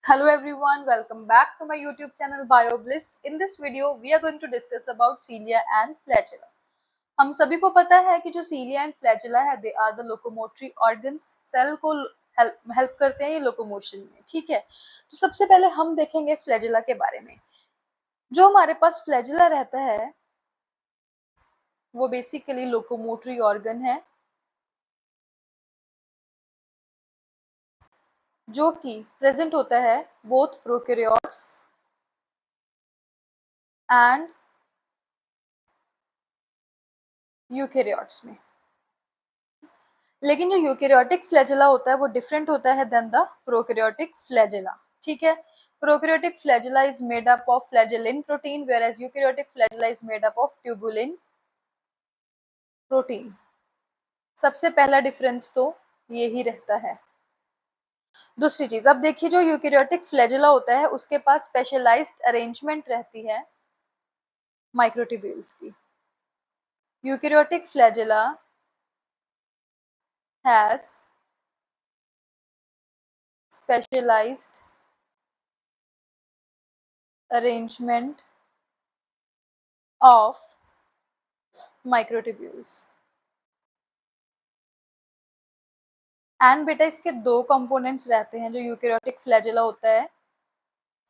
Hello everyone, welcome back to my YouTube channel BioBliss. In this video, we are going to discuss about cilia and flagella. हम सभी को पता है कि जो cilia and flagella है, they are the locomotory organs. Cell को help करते हैं ये लोकोमोशन में, ठीक है। तो सबसे पहले हम देखेंगे flagella के बारे में। जो हमारे पास flagella रहता है, वो बेसिकली लोकोमोटरी ऑर्गन है, जो कि प्रेजेंट होता है बोथ प्रोकैरियोट्स एंड यूकैरियोट्स में। लेकिन जो यूकैरियोटिक फ्लैजेला होता है वो डिफरेंट होता है देन द प्रोकैरियोटिक फ्लैजेला, ठीक है। Prokaryotic flagella is made up of flagellin protein whereas eukaryotic flagella is made up of tubulin protein. सबसे पहला डिफरेंस तो यही रहता है। दूसरी चीज, अब देखिए जो यूकैरियोटिक फ्लैजेला होता है उसके पास स्पेशलाइज्ड अरेंजमेंट रहती है माइक्रोट्यूब्यूल्स की। Eukaryotic flagella has specialized arrangement of microtubules and बेटा इसके दो कंपोनेंट्स रहते हैं जो यूकैरियोटिक फ्लैजेला होता है।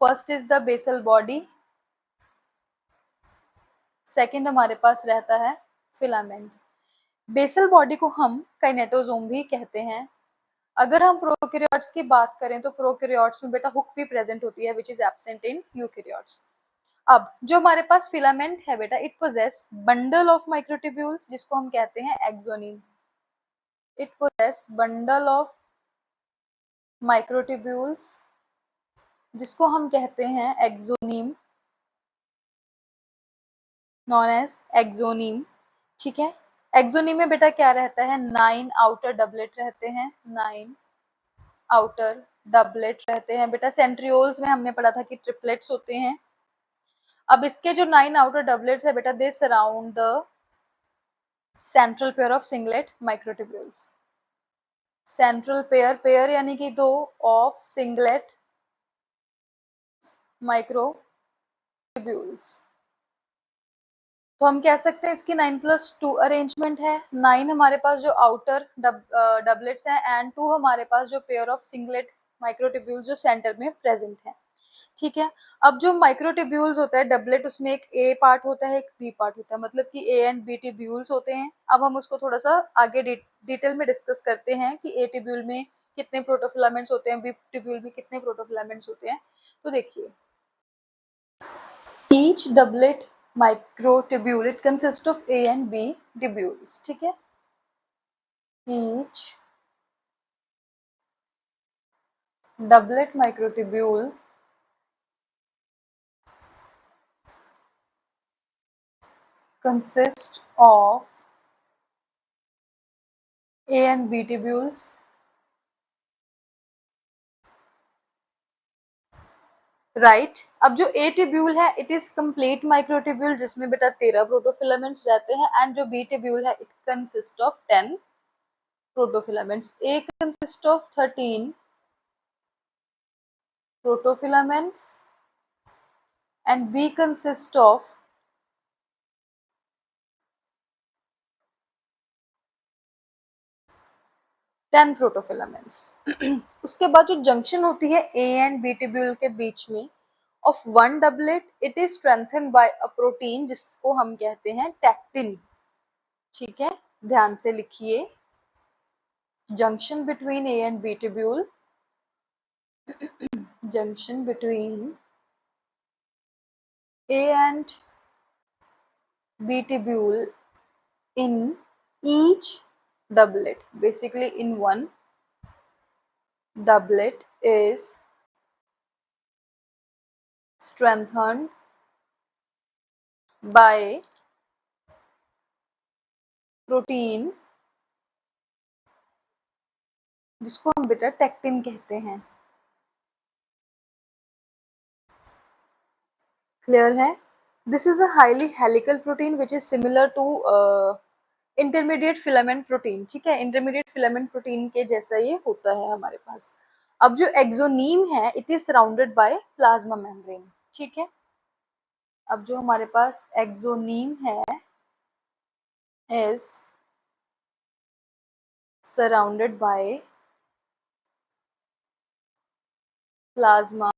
First is the basal body, second हमारे पास रहता है फिलामेंट। बेसल बॉडी को हम काइनेटोसोम भी कहते हैं। अगर हम प्रोकैरियोट्स की बात करें तो प्रोकैरियोट्स में बेटा हुक भी प्रेजेंट होती है which is absent in eukaryotes. अब जो हमारे पास फिलामेंट है बेटा, it possesses bundle of microtubules जिसको हम कहते हैं axoneme. It possesses bundle of microtubules जिसको हम कहते हैं एक्सोनीम, नॉन एज एक्सोनीम, ठीक है। एक्सोनीम में बेटा क्या रहता है, 9 आउटर डबलेट रहते हैं, 9 आउटर डबलेट रहते हैं बेटा। सेंट्रियोल्स में हमने पढ़ा था कि ट्रिपलेट्स होते हैं। अब इसके जो 9 आउटर डबलेट्स है बेटा, they surround the central pair of singlet microtubules. Central pair, pair यानी कि दो, ऑफ सिंगलेट माइक्रोट्यूब्यूल्स। तो हम कह सकते हैं इसकी 9+2 अरेंजमेंट है। 9 हमारे पास जो आउटर डबलेट्स हैं एंड 2 हमारे पास जो पेयर ऑफ सिंगलेट माइक्रोट्यूब्यूल्स जो सेंटर में प्रेजेंट है, ठीक है। अब जो माइक्रोट्यूब्यूल्स होता है डबलेट, उसमें एक ए पार्ट होता है, एक बी पार्ट होता है, मतलब कि ए एंड बी ट्यूब्यूल्स होते हैं। अब हम उसको थोड़ा सा आगे डिटेल में डिस्कस करते हैं कि ए ट्यूब्यूल में कितने प्रोटोफिलामेंट्स होते हैं, बी ट्यूब्यूल में कितने प्रोटोफिलामेंट्स होते हैं। तो देखिए, each doublet microtubule, it consists of A and B tubules, ठीक है। each doublet microtubule consists of A and B tubules right. अब जो ए ट्यूब्यूल है इट इज कंप्लीट माइक्रोट्यूब्यूल जिसमें बेटा 13 प्रोटोफिलामेंट्स रहते हैं एंड जो बी ट्यूब्यूल है it consist of 10 protofilaments. A consist of 13 protofilaments and B consist of 10 protofilaments. उसके बाद जो जंक्शन होती है ए एंड बी ट्यूब्यूल के बीच में of one doublet, it is strengthened by a protein जिसको हम कहते हैं टैक्टिन, ठीक है। ध्यान से लिखिए, junction between a and b tubule, junction between a and b tubule in each doublet, basically in one doublet is strengthened by protein जिसको हम बेटा टेक्टिन कहते हैं। क्लियर है? This is a highly helical protein which is similar to intermediate filament protein, ठीक है। Intermediate filament protein के जैसा ये होता है हमारे पास। अब जो एक्सोनीम है it is surrounded by plasma membrane, ठीक है। अब जो हमारे पास एक्सोनीम है is surrounded by plasma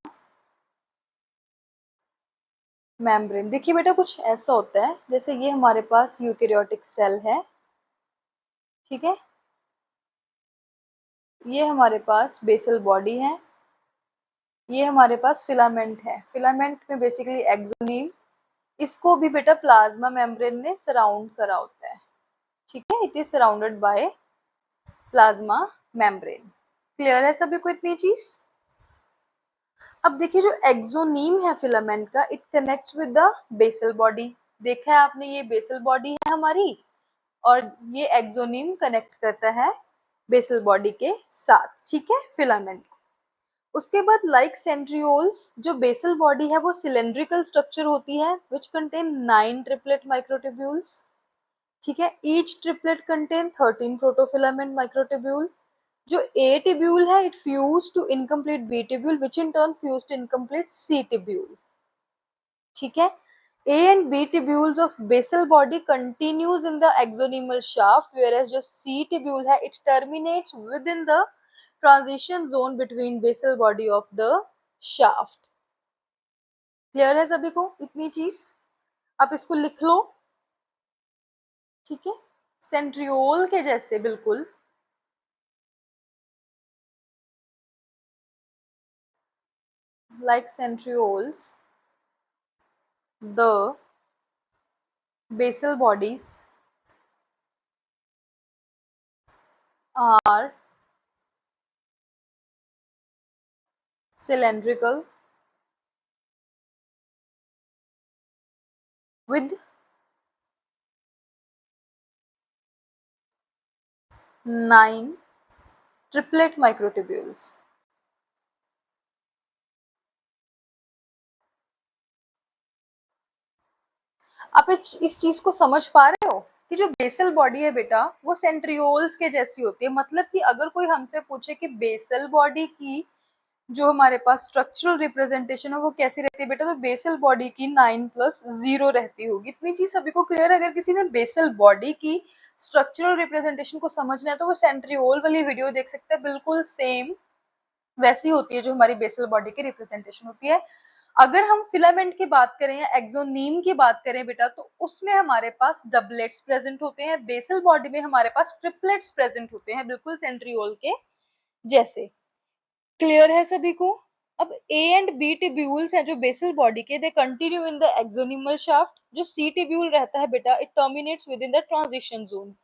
membrane. देखिए बेटा कुछ ऐसा होता है, जैसे ये हमारे पास यूकेरियोटिक सेल है, ठीक है, ये हमारे पास बेसल बॉडी है, ये हमारे पास फिलामेंट है। फिलामेंट में बेसिकली एक्सोनीम, इसको भी बेटा प्लाज्मा मेम्ब्रेन ने सराउंड करा होता है, ठीक है। It is surrounded by plasma membrane. Clear है सभी को इतनी चीज? अब देखिए जो एक्सोनीम है फिलामेंट का, it connects with the basal body. देखा है आपने, ये बेसल बॉडी है हमारी और ये एक्सोनीम कनेक्ट करता है बेसल बॉडी के साथ, ठीक है, फिलामेंट। उसके बाद लाइक सेंट्रियोल्स, जो बेसल बॉडी है वो सिलेंड्रिकल स्ट्रक्चर होती है विच कंटेन 9 ट्रिपलेट माइक्रोट्यूब्यूल्स, ठीक है। Each triplet contain 13 protofilament microtubule. जो ए ट्यूब्यूल है it fuse to incomplete B tubule which in turn fuse to incomplete C tubule, ठीक है। A and B tubules of basal body continues in the axonemal shaft, whereas जो C tubule है it terminates within the transition zone between basal body of the shaft. Clear है सभी को इतनी चीज? आप इसको लिख लो, ठीक है, सेंट्रियोल के जैसे बिल्कुल। Like centrioles, the basal bodies are cylindrical with 9 triplet microtubules. आप इस चीज को समझ पा रहे हो कि जो बेसल बॉडी है बेटा वो सेंट्रियोल्स के जैसी होती है। मतलब कि अगर कोई हमसे पूछे कि बेसल बॉडी की जो हमारे पास स्ट्रक्चरल रिप्रेजेंटेशन है वो कैसी रहती है बेटा, तो बेसल बॉडी की 9+0 रहती होगी। इतनी चीज सभी को क्लियर है? अगर किसी ने बेसल बॉडी की स्ट्रक्चरल रिप्रेजेंटेशन को समझना है तो वो सेंट्रियोल वाली वीडियो देख सकते हैं, बिल्कुल सेम वैसी होती है जो हमारी बेसल बॉडी की रिप्रेजेंटेशन होती है। अगर हम फिलामेंट की बात करें या एक्सोनीम की बात करें बेटा, तो उसमें हमारे पास डबलेट्स प्रेजेंट होते हैं। बेसल बॉडी में हमारे पास ट्रिपलेट्स प्रेजेंट होते हैं, बिल्कुल सेंट्रियोल के जैसे। क्लियर है सभी को? अब ए एंड बी टिब्यूल्स हैं जो बेसल बॉडी के, they continue in the axonemal shaft. जो सी टिब्यूल रहता है बेटा, it terminates within the transition zone.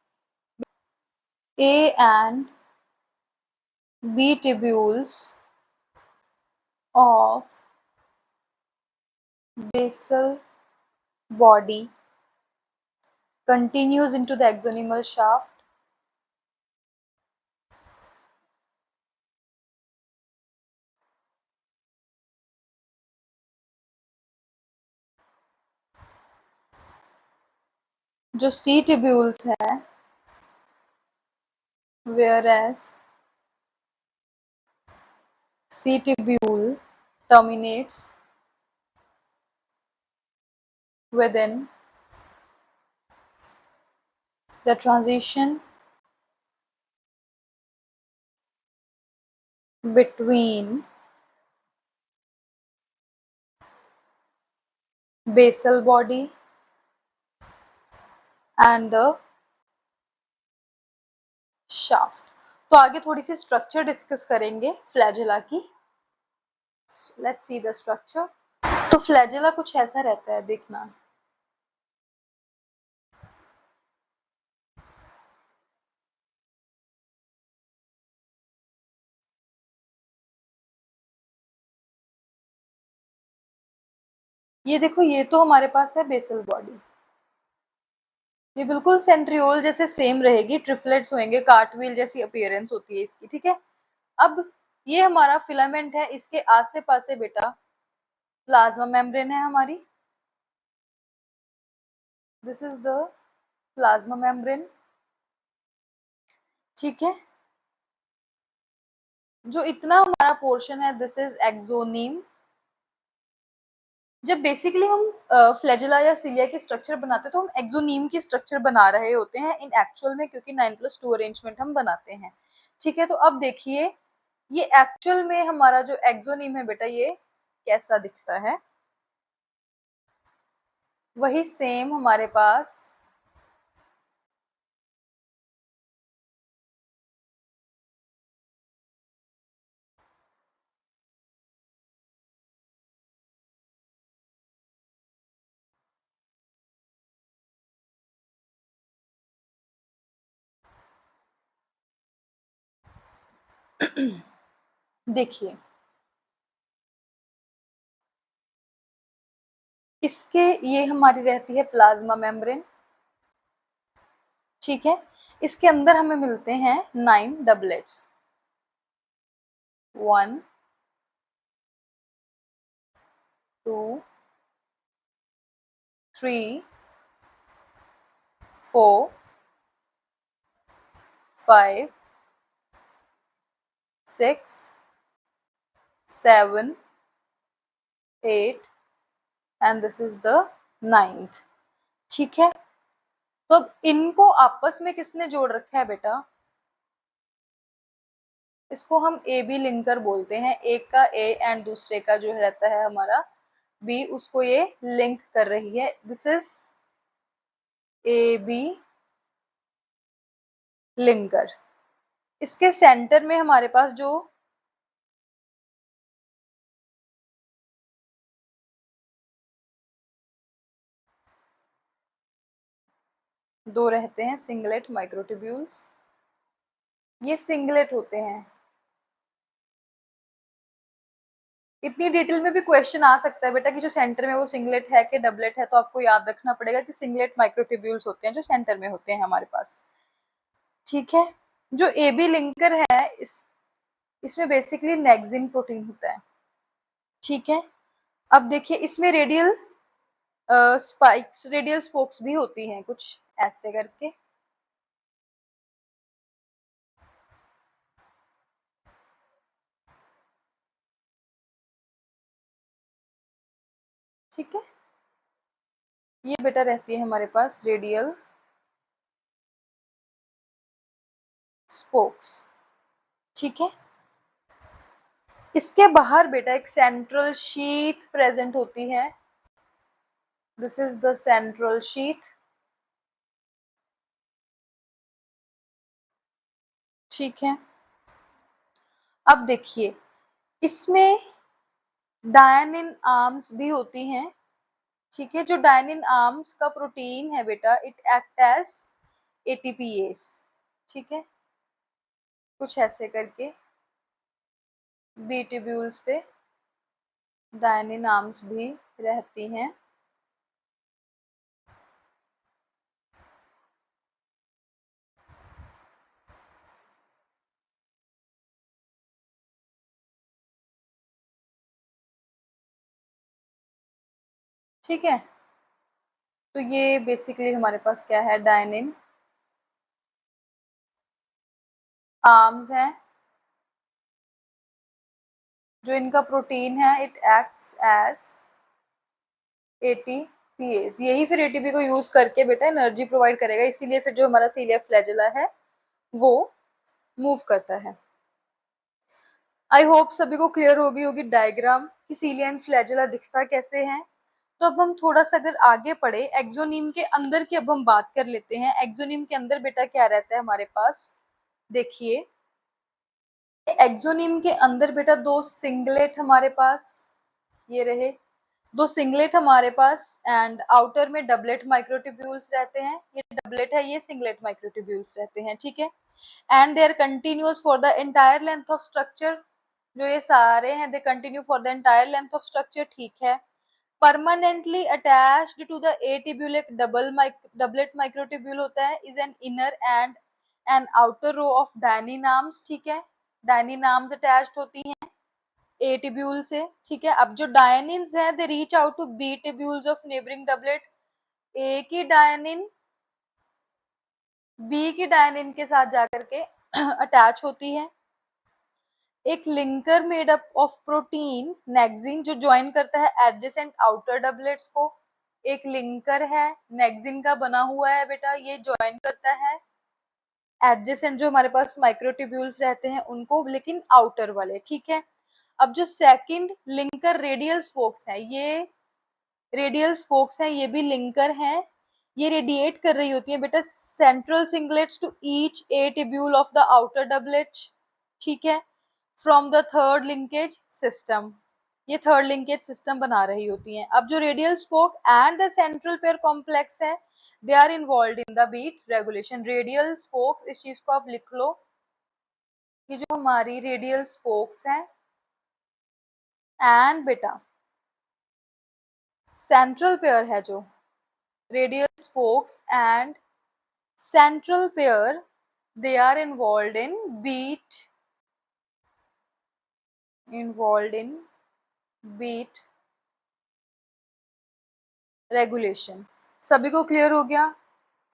A and B tubules of basal body continues into the axonemal shaft जो C tubules है, whereas C tubule terminates within the transition between basal body and the shaft। तो आगे थोड़ी सी structure discuss करेंगे flagella की। Let's see the structure. तो flagella कुछ ऐसा रहता है, देखना। ये देखो, ये तो हमारे पास है बेसल बॉडी, ये बिल्कुल सेंट्रियोल जैसे सेम रहेगी, ट्रिपलेट्स होंगे, कार्टव्हील जैसी अपीयरेंस होती है इसकी, ठीक है। अब ये हमारा फिलामेंट है, इसके आसे पासे बेटा प्लाज्मा मेम्ब्रेन है हमारी। This is the plasma membrane, ठीक है। जो इतना हमारा पोर्शन है दिस इज एक्सोनीम। जब बेसिकली हम फ्लैजेला या सिलिया की स्ट्रक्चर बनाते हैं तो हम एक्सोनीम की स्ट्रक्चर बना रहे होते हैं इन एक्चुअल में, क्योंकि 9+2 अरेंजमेंट हम बनाते हैं। ठीक है, तो अब देखिए ये एक्चुअल में हमारा जो एक्सोनीम है बेटा ये कैसा दिखता है। वही सेम हमारे पास देखिए इसके ये हमारी रहती है प्लाज्मा मेम्ब्रेन। ठीक है, इसके अंदर हमें मिलते हैं 9 doublets, 1 2 3 4 5 6 7 8 and this is the 9th। ठीक है, तो अब इनको आपस में किसने जोड़ रखा है बेटा, इसको हम ए बी लिंकर बोलते हैं। एक का ए एंड दूसरे का जो रहता है हमारा बी, उसको ये लिंक कर रही है। This is a b linker. इसके सेंटर में हमारे पास जो दो रहते हैं सिंगलेट माइक्रोट्यूब्यूल्स, ये सिंगलेट होते हैं। इतनी डिटेल में भी क्वेश्चन आ सकता है बेटा कि जो सेंटर में वो सिंगलेट है कि डबलेट है, तो आपको याद रखना पड़ेगा कि सिंगलेट माइक्रोट्यूब्यूल्स होते हैं जो सेंटर में होते हैं हमारे पास। ठीक है, जो ए बी लिंकर है इसमें बेसिकली नेक्सिन प्रोटीन होता है। ठीक है, अब देखिए इसमें रेडियल स्पाइक्स, रेडियल स्पोक्स भी होती हैं कुछ ऐसे करके। ठीक है, ये बेटा रहती है हमारे पास रेडियल स्पोक्स। ठीक है, इसके बाहर बेटा एक सेंट्रल शीथ प्रेजेंट होती है। This is the central sheath. ठीक है, अब देखिए इसमें डायनिन आर्म्स भी होती हैं। ठीक है, जो डायनिन आर्म्स का प्रोटीन है बेटा इट एक्ट एज एटीपीएस। ठीक है, कुछ ऐसे करके बी ट्यूब्यूल्स पे डायनिन आर्म्स भी रहती हैं। ठीक है, तो ये बेसिकली हमारे पास क्या है, डायनिन आर्म्स हैं। जो इनका प्रोटीन है इट एक्ट्स एज एटीपीएस। यही फिर एटीपी को यूज करके बेटा एनर्जी प्रोवाइड करेगा, इसीलिए फिर जो हमारा सीलिया फ्लैजेला है वो मूव करता है। आई होप सभी को क्लियर हो गई होगी डायग्राम कि सीलिया एंड फ्लैजेला दिखता कैसे है। तो अब हम थोड़ा सा अगर आगे पढ़े एक्सोनीम के अंदर की अब हम बात कर लेते हैं। एक्सोनीम के अंदर बेटा क्या रहता है हमारे पास, देखिए एक्सोनीम के अंदर बेटा दो सिंगलेट हमारे पास ये रहे, दो सिंगलेट हमारे पास एंड आउटर में डबलेट माइक्रोट्यूब्यूल्स रहते हैं। ये डबलेट है, ये सिंगलेट माइक्रोट्यूब्यूल्स रहते हैं। ठीक है, and they are continuous for the entire length of structure. जो ये सारे हैं they continue for the entire length of structure. ठीक है, permanently attached to the atubule एक doublet microtubule होता है is an inner and an outer row of dynenarms। ठीक है, dynenarms attached होती हैं ए ट्यूब्यूल से। ठीक है, अब जो डायनिन्स हैं they reach out to B tubules of neighbouring doublet. A की डायनिन बी की डायनिन के साथ जाकर के अटैच होती है। एक linker made up of protein nexin जो ज्वाइन करता है एडजेसेंट आउटर डबलेट्स को। एक लिंकर है नेक्सिन का बना हुआ है बेटा, ये ज्वाइन करता है एडजेसेंट जो हमारे पास माइक्रोट्यूब्यूल्स रहते हैं उनको, लेकिन आउटर वाले, ठीक है। अब जो सेकंड लिंकर रेडियल स्पोक्स है, ये रेडियल स्पोक्स हैं, ये भी लिंकर हैं। ये रेडिएट कर रही होती है बेटा central singlets to each A tubule of the outer doublet, ठीक है, from the third linkage system. ये थर्ड लिंकेज सिस्टम बना रही होती हैं। अब जो radial spoke and the central pair complex है, they are involve in the beat regulation. Radial spokes, इस चीज को आप लिख लो कि जो हमारी रेडियल स्पोक्स है एंड बेटा सेंट्रल पेयर है, जो radial spokes and central pair, they are involved in beat regulation। सभी को क्लियर हो गया।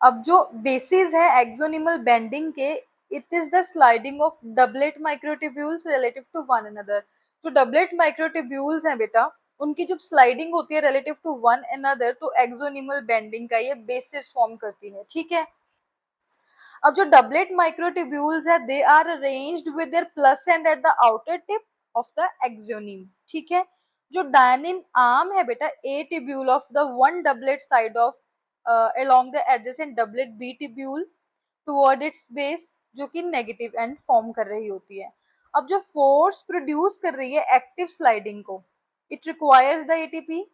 अब जो बेसिस है एक्सोनिमल बेंडिंग के, it is the sliding of doublet microtubules relative to one another. जो डबलेट माइक्रोट्यूब्यूल्स हैं बेटा, उनकी जब स्लाइडिंग होती है रिलेटिव टू वन अनदर, तो एक्सोनिमल बेंडिंग का ये बेसिस फॉर्म करती है, ठीक है। अब जो डबलेट माइक्रोट्यूब्यूल्स है, they are arranged with their plus end at the outer tip of the axoneme, ठीक है। जो डायनिन आर्म है बेटा, A tubule of the one doublet side of along the adjacent doublet B tubule toward its base, जो कि negative and form कर रही होती है। अब जो फोर्स प्रोड्यूस कर रही है एक्टिव स्लाइडिंग को, it requires the ATP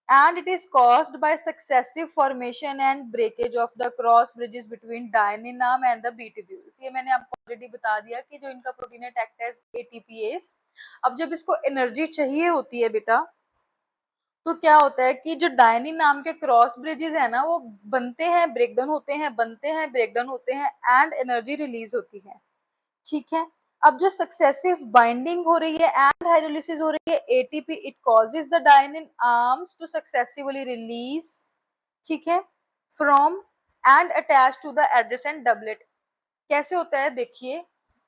and it is caused by successive formation and breakage of the cross bridges between dininam and the B tubules। ये मैंने आपको ऑलरेडी बता दिया कि जो इनका प्रोटीन है एक्ट एज एटीपीएस। अब जब इसको एनर्जी चाहिए होती है बेटा, तो क्या होता है कि जो डायनिन नाम के क्रॉस ब्रिजेस है ना, वो बनते हैं, ब्रेकडाउन होते हैं, बनते हैं, ब्रेकडाउन होते हैं एंड एनर्जी रिलीज होती है, ठीक है। अब जो सक्सेसिव बाइंडिंग हो रही है एंड हाइड्रोलिसिस हो रही है ATP, it causes the dynein arms to successively release, ठीक है, from and attach to the adjacent doublet. कैसे होता है देखिए,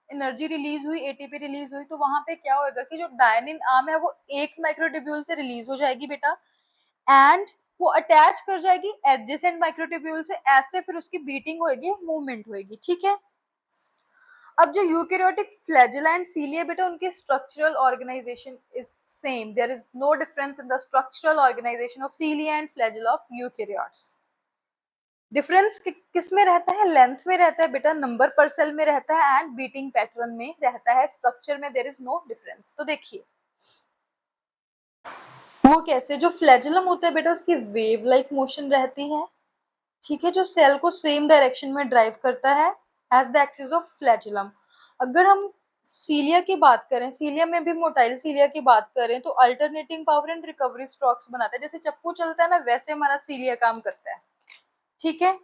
एनर्जी रिलीज हुई, एटीपी रिलीज हुई, तो वहां पे क्या होगा कि जो डायनिन आर्म है वो एक माइक्रोट्यूब्यूल से रिलीज हो जाएगी बेटा, एंड वो अटैच कर जाएगी एडजेसेंट माइक्रोट्यूब्यूल से, ऐसे फिर उसकी बीटिंग होगी, मूवमेंट होगी, ठीक है। अब जो यूकैरियोटिक फ्लैजेला एंड सीलिया बेटा, उनकी structural organization is same, there is no difference in the structural organization of cilia and flagella of eukaryotes. Difference किस में रहता है? लेंथ में रहता है बेटा, नंबर पर सेल में रहता है एंड बीटिंग पैटर्न में रहता है। स्ट्रक्चर में देयर इज नो डिफरेंस। तो देखिए वो कैसे, जो फ्लैजेलम होता है बेटा, उसकी वेव लाइक मोशन रहती है, ठीक है, जो सेल को सेम डायरेक्शन में ड्राइव करता है as the axis of flagellum. अगर हम सीलिया की बात करें, सीलिया में भी मोटाइल सीलिया की बात करें, तो alternating power and recovery strokes बनाता है। जैसे चप्पू चलता है ना, वैसे हमारा सीलिया काम करता है, ठीक है।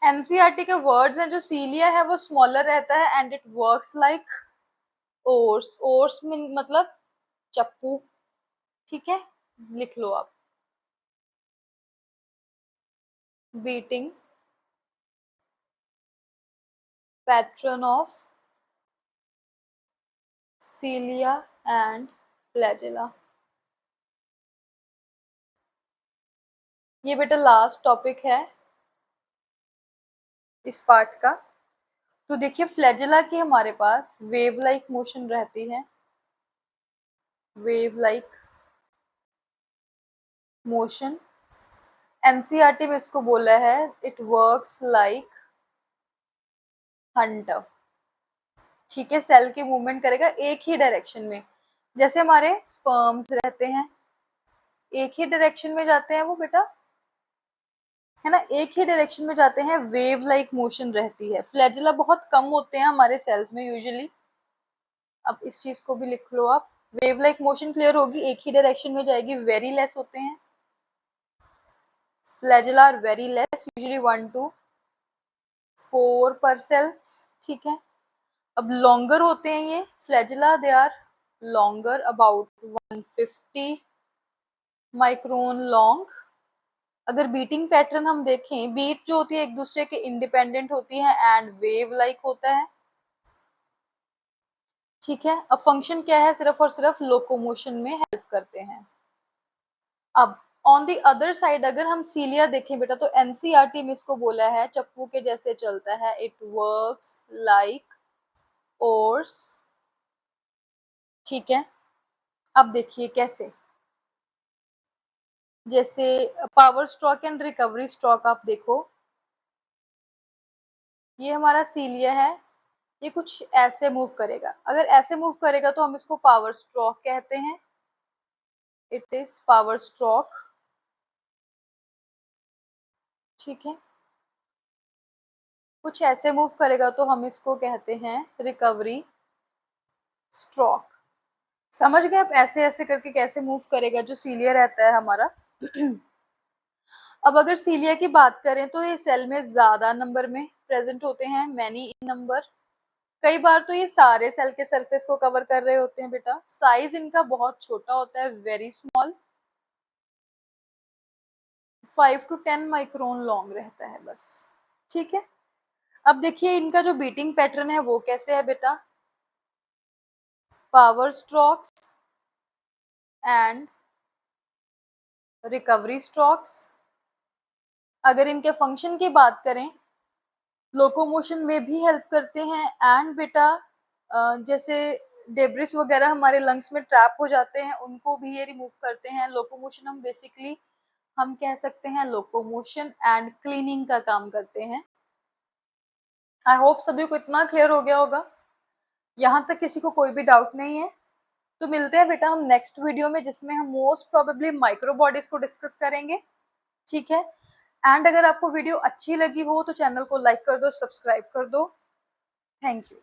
एनसीईआरटी के वर्ड्स हैं, जो सीलिया है वो स्मॉलर रहता है and it works like ores. Ores मतलब चप्पू, ठीक है, लिख लो आप। Beating pattern of cilia and flagella. ये बेटा लास्ट टॉपिक है इस पार्ट का। तो देखिए फ्लैजेला की हमारे पास वेव लाइक मोशन रहती है, वेव लाइक मोशन। एनसीईआरटी में इसको बोला है इट वर्क्स लाइक हंटर, ठीक है। सेल की मूवमेंट करेगा एक ही डायरेक्शन में, जैसे हमारे स्पर्म्स रहते हैं, एक ही डायरेक्शन में जाते हैं वो बेटा, है ना, एक ही डायरेक्शन में जाते हैं, वेव लाइक मोशन रहती है। फ्लैजेला बहुत कम होते हैं हमारे सेल्स में यूजुअली। अब इस चीज को भी लिख लो आप, वेव लाइक मोशन क्लियर होगी, एक ही डायरेक्शन में जाएगी, वेरी लेस होते हैं। Flagella are very less, usually 1 to 4 पर सेल्स, ठीक है। अब लॉन्गर होते हैं ये flagella, they are longer, about 150 micron long. अगर बीटिंग पैटर्न हम देखें, बीट जो होती है एक दूसरे के इंडिपेंडेंट होती है एंड वेव लाइक होता है, ठीक है। अब फंक्शन क्या है, सिर्फ और सिर्फ लोकोमोशन में हेल्प करते हैं। अब ऑन द अदर साइड अगर हम सीलिया देखें बेटा, तो एनसीईआरटी में इसको बोला है चप्पू के जैसे चलता है, इट वर्क्स लाइक ओर्स। ठीक है। अब देखिए कैसे, जैसे power stroke and recovery stroke आप देखो, ये हमारा सीलिया है, ये कुछ ऐसे मूव करेगा। अगर ऐसे मूव करेगा तो हम इसको पावर स्ट्रोक कहते हैं, इट इज पावर स्ट्रोक। ठीक है। कुछ ऐसे मूव करेगा तो हम इसको कहते हैं रिकवरी स्ट्रोक। समझ गए आप ऐसे ऐसे करके कैसे मूव करेगा जो सीलिया रहता है हमारा। अब अगर सीलिया की बात करें तो ये सेल में ज्यादा नंबर में प्रेजेंट होते हैं, मैनी इन नंबर। कई बार तो ये सारे सेल के सरफेस को कवर कर रहे होते हैं बेटा। साइज इनका बहुत छोटा होता है, very small, 5 to 10 micron long रहता है बस। ठीक है। अब देखिए इनका जो बीटिंग पैटर्न है वो कैसे है बेटा, power strokes and recovery strokes. अगर इनके फंक्शन की बात करें, लोकोमोशन में भी हेल्प करते हैं एंड बेटा जैसे डेब्रिस वगैरह हमारे लंग्स में ट्रैप हो जाते हैं उनको भी ये रिमूव करते हैं। लोकोमोशन हम बेसिकली हम कह सकते हैं लोकोमोशन एंड क्लीनिंग का काम करते हैं। आई होप सभी को इतना क्लियर हो गया होगा, यहाँ तक किसी को कोई भी डाउट नहीं है। तो मिलते हैं बेटा हम नेक्स्ट वीडियो में, जिसमें हम मोस्ट प्रोबेबली माइक्रो बॉडीज को डिस्कस करेंगे। ठीक है। एंड अगर आपको वीडियो अच्छी लगी हो तो चैनल को लाइक कर दो, सब्सक्राइब कर दो। Thank you.